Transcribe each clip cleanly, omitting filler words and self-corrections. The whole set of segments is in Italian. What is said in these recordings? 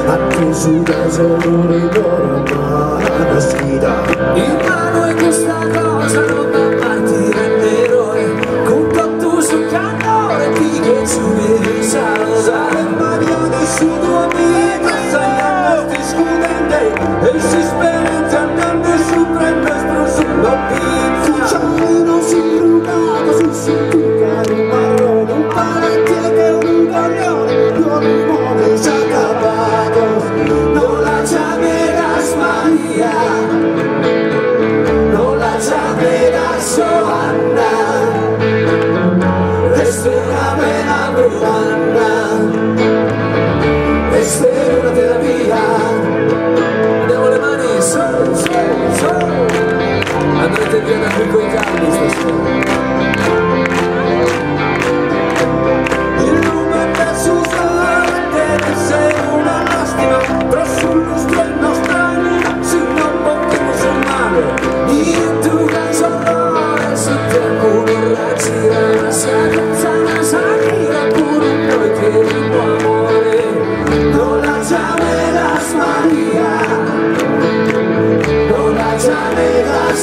atteso da solo le loro mano sfida. In mano è questa cosa, non amarti rende eroe, con tutto sul cannone ti che subire salsa. Le mani su tua vita stai andando discutendo e si spera andando su prende sulla pizza. Cucciolino si rubato sul sentire un marrone, un panettiere che un coglione, un limone si è accapato. Non la llameras María, no la llameras Johanna, esta es una vena brumana, esta es una terapia. Andiamo le mani, su, andrete via da qui coi calli stasera.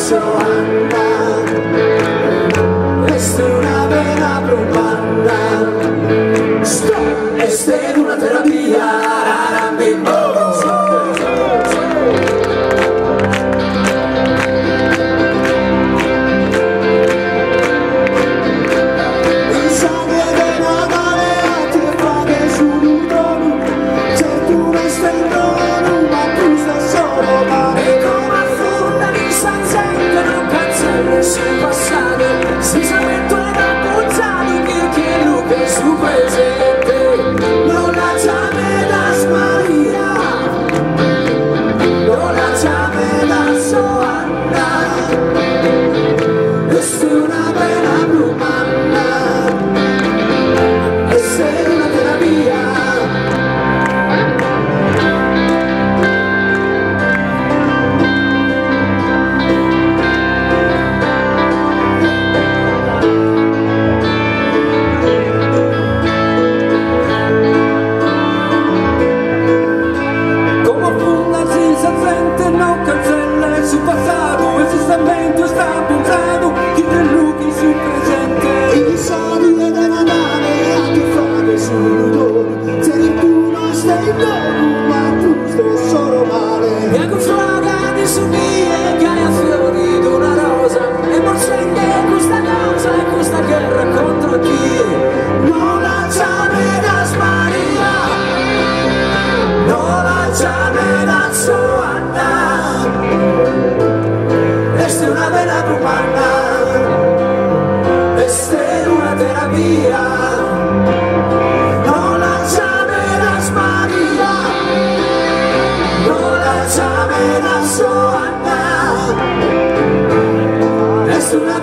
Johanna, esta es una vena brumana, stop, esta es una terapia. Una